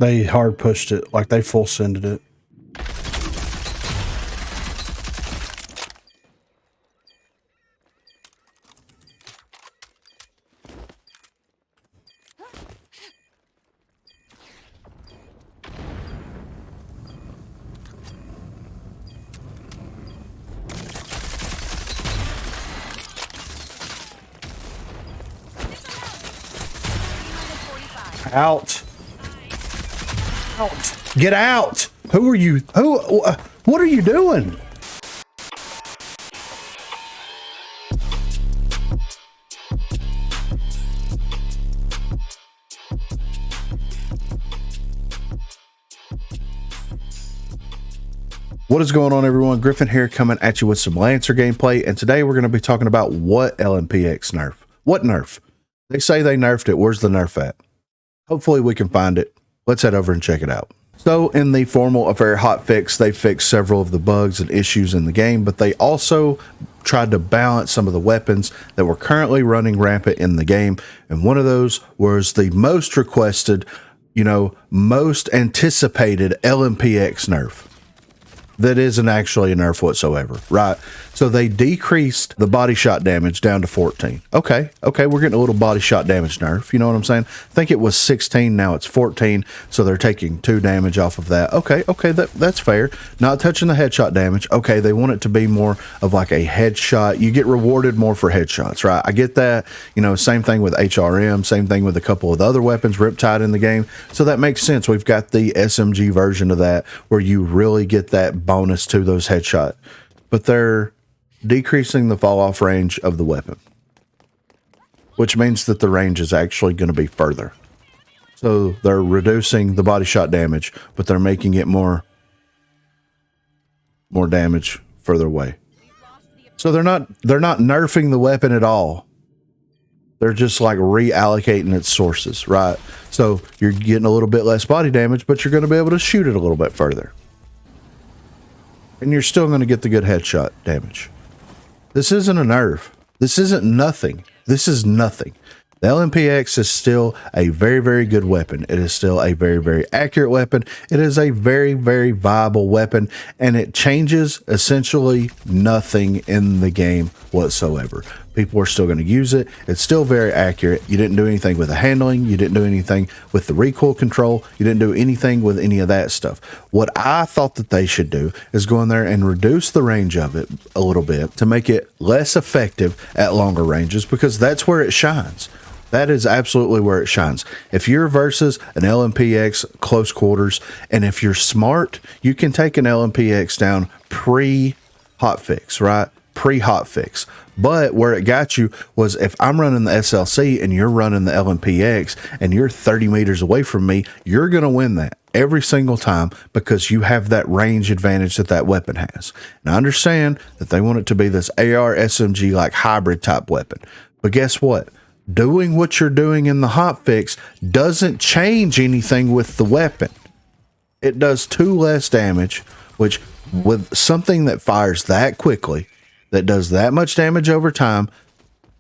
They hard pushed it, like they full sended it. Out. Out. Get out. Who are you? What are you doing? What is going on, everyone? Griffin here, coming at you with some Lancer gameplay, and today we're going to be talking about what Lmp-X Nerf. What Nerf? They say they nerfed it. Where's the Nerf at? Hopefully we can find it. Let's head over and check it out. So in the Formal Affair Hotfix, they fixed several of the bugs and issues in the game, but they also tried to balance some of the weapons that were currently running rampant in the game. And one of those was the most requested, most anticipated Lmp-X Nerf. That isn't actually a nerf whatsoever, right? So they decreased the body shot damage down to 14. Okay, we're getting a little body shot damage nerf. You know what I'm saying? I think it was 16, now it's 14. So they're taking 2 damage off of that. Okay, that's fair. Not touching the headshot damage. Okay, they want it to be more of like a headshot. You get rewarded more for headshots, right? I get that. Same thing with HRM, same thing with a couple of the other weapons, Riptide in the game. So that makes sense. We've got the SMG version of that where you really get that bonus to those headshots. But they're decreasing the fall off range of the weapon, which means that the range is actually going to be further. So they're reducing the body shot damage, but they're making it more damage further away. So they're not nerfing the weapon at all. They're just like reallocating its sources, right? So you're getting a little bit less body damage, but you're going to be able to shoot it a little bit further. And you're still going to get the good headshot damage. This isn't a nerf. This isn't nothing. This is nothing. The Lmp-X is still a very, very good weapon. It is still a very, very accurate weapon. It is a very, very viable weapon, and it changes essentially nothing in the game whatsoever. People are still going to use it. It's still very accurate. You didn't do anything with the handling. You didn't do anything with the recoil control. You didn't do anything with any of that stuff. What I thought that they should do is go in there and reduce the range of it a little bit to make it less effective at longer ranges, because that's where it shines. That is absolutely where it shines. If you're versus an Lmp-X close quarters, and if you're smart, you can take an Lmp-X down pre-hotfix, right? Pre-hotfix. But where it got you was if I'm running the SLC and you're running the Lmp-X and you're 30 meters away from me, you're going to win that every single time because you have that range advantage that that weapon has. And I understand that they want it to be this AR SMG like hybrid type weapon. But guess what? Doing what you're doing in the hotfix doesn't change anything with the weapon. It does 2 less damage, which with something that fires that quickly, that does that much damage over time,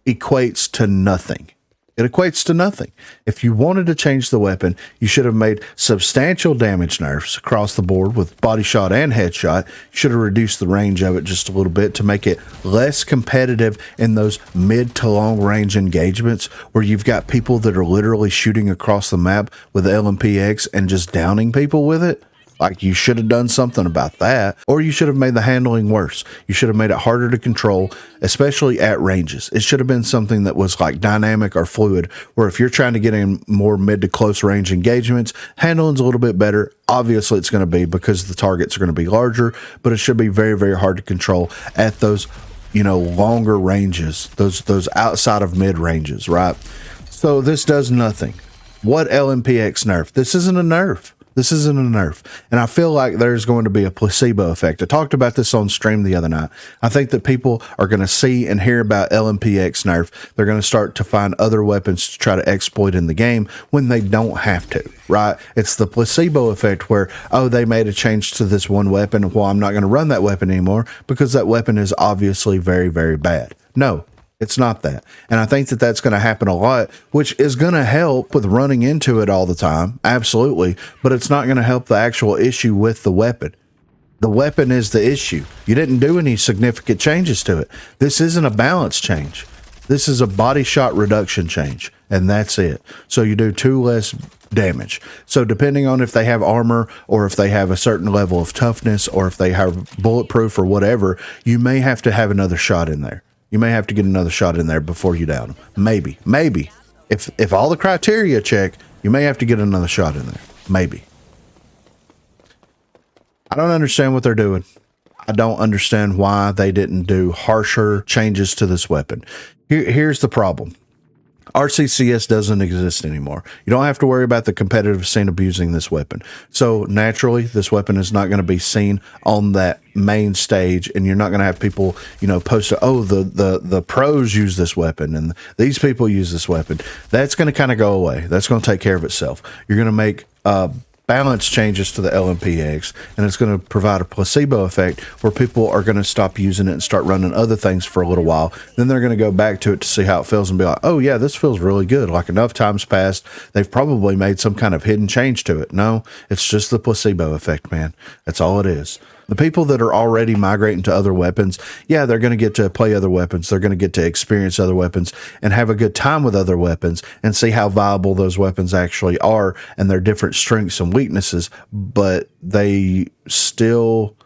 equates to nothing. It equates to nothing. If you wanted to change the weapon, you should have made substantial damage nerfs across the board with body shot and headshot. You should have reduced the range of it just a little bit to make it less competitive in those mid to long range engagements where you've got people that are literally shooting across the map with the Lmp-X and just downing people with it. Like, you should have done something about that, or you should have made the handling worse. You should have made it harder to control, especially at ranges. It should have been something that was like dynamic or fluid, where if you're trying to get in more mid to close range engagements, handling's a little bit better. Obviously it's going to be because the targets are going to be larger, but it should be very, very hard to control at those, longer ranges, those outside of mid ranges, right? So this does nothing. What Lmp-X Nerf? This isn't a nerf. This isn't a nerf. And I feel like there's going to be a placebo effect. I talked about this on stream the other night. I think that people are going to see and hear about Lmp-X Nerf. They're going to start to find other weapons to try to exploit in the game when they don't have to, right? It's the placebo effect where, oh, they made a change to this one weapon. Well, I'm not going to run that weapon anymore because that weapon is obviously very, very bad. No, It's not that. And I think that that's going to happen a lot, which is going to help with running into it all the time. Absolutely. But it's not going to help the actual issue with the weapon. The weapon is the issue. You didn't do any significant changes to it. This isn't a balance change. This is a body shot reduction change, and that's it. So you do 2 less damage. So depending on if they have armor or if they have a certain level of toughness or if they have bulletproof or whatever, you may have to have another shot in there. You may have to get another shot in there before you down them. Maybe. If all the criteria check, you may have to get another shot in there. Maybe. I don't understand what they're doing. I don't understand why they didn't do harsher changes to this weapon. Here's the problem. RCCS doesn't exist anymore. You don't have to worry about the competitive scene abusing this weapon. So naturally, this weapon is not going to be seen on that main stage, and you're not going to have people, you know, post, oh, the pros use this weapon and these people use this weapon. That's going to kind of go away. That's going to take care of itself. You're going to make balance changes to the Lmp-X, and it's going to provide a placebo effect where people are going to stop using it and start running other things for a little while. Then they're going to go back to it to see how it feels and be like, oh yeah, this feels really good. Like enough times passed, they've probably made some kind of hidden change to it. No, it's just the placebo effect, man. That's all it is. The people that are already migrating to other weapons, yeah, they're going to get to play other weapons. They're going to get to experience other weapons and have a good time with other weapons and see how viable those weapons actually are and their different strengths and weaknesses. But they still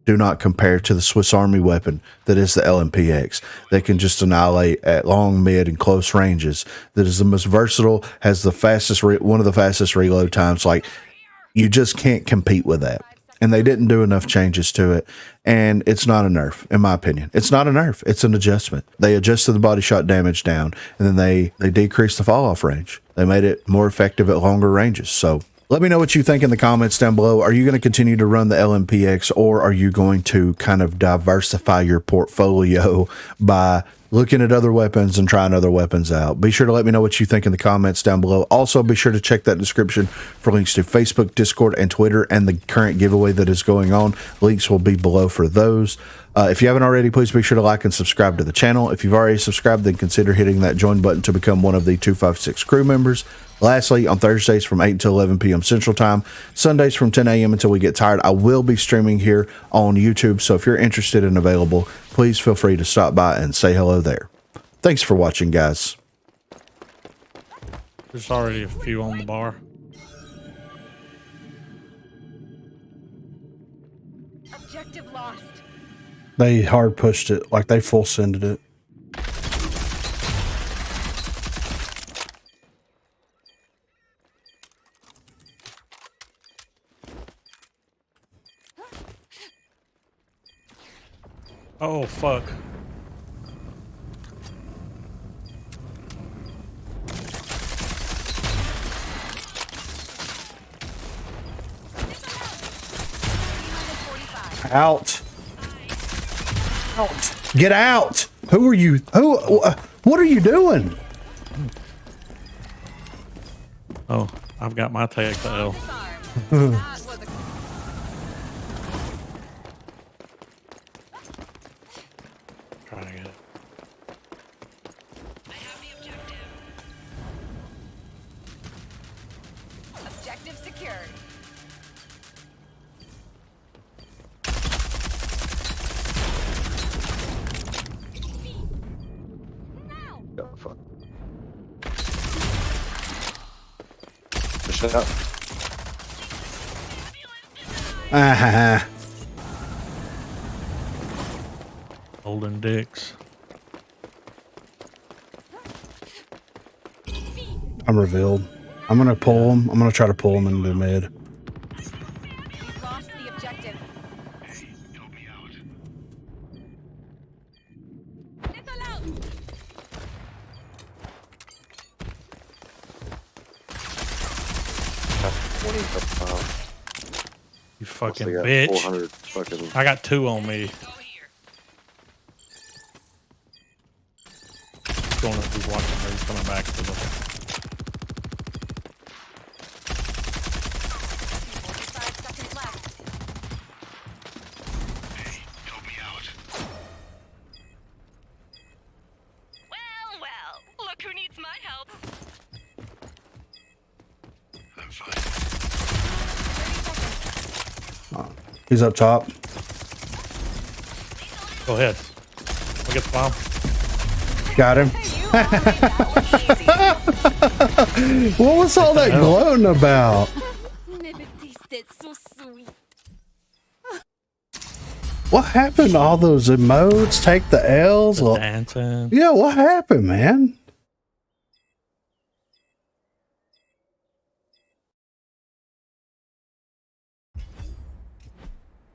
do not compare to the Swiss Army weapon that is the Lmp-X. They can just annihilate at long, mid, and close ranges. That is the most versatile, has the fastest, one of the fastest reload times. Like, you just can't compete with that. And they didn't do enough changes to it. And it's not a nerf, in my opinion. It's not a nerf. It's an adjustment. They adjusted the body shot damage down, and then they decreased the fall off range. They made it more effective at longer ranges. So let me know what you think in the comments down below. Are you going to continue to run the Lmp-X, or are you going to kind of diversify your portfolio by looking at other weapons and trying other weapons out? Be sure to let me know what you think in the comments down below. Also, be sure to check that description for links to Facebook, Discord, and Twitter, and the current giveaway that is going on. Links will be below for those. If you haven't already, please be sure to like and subscribe to the channel. If you've already subscribed, then consider hitting that join button to become one of the 256 crew members. Lastly, on Thursdays from 8 until 11 p.m. Central Time, Sundays from 10 a.m. until we get tired, I will be streaming here on YouTube. So if you're interested and available, please feel free to stop by and say hello there. Thanks for watching, guys. There's already a few on the bar. Objective lost. They hard pushed it, like they full sended it. Oh, fuck. Out. Out. Get out. Who are you? Who? What are you doing? Oh, I've got my tag to L. Trying to get it. I have the objective. Objective secured. Oh, fuck. Push it up. Ah, Holding dicks. I'm revealed. I'm gonna pull him. I'm gonna try to pull him into mid. We've lost the objective. Help me out. Missile out. That's 20 up. You fucking They got bitch. 400 fucking. I got 2 on me. Go here. Going up, he's watching me. He's coming back to the. 45 seconds left. Help me out. He's up top. Go ahead. I'll get the bomb. Got him. What was all that gloating about? Never tasted so sweet. What happened to all those emotes? Take the L's? The dancing. Yeah, what happened, man?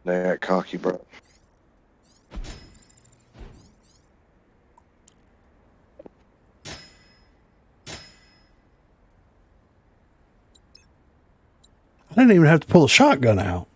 They got cocky, bro. I didn't even have to pull a shotgun out.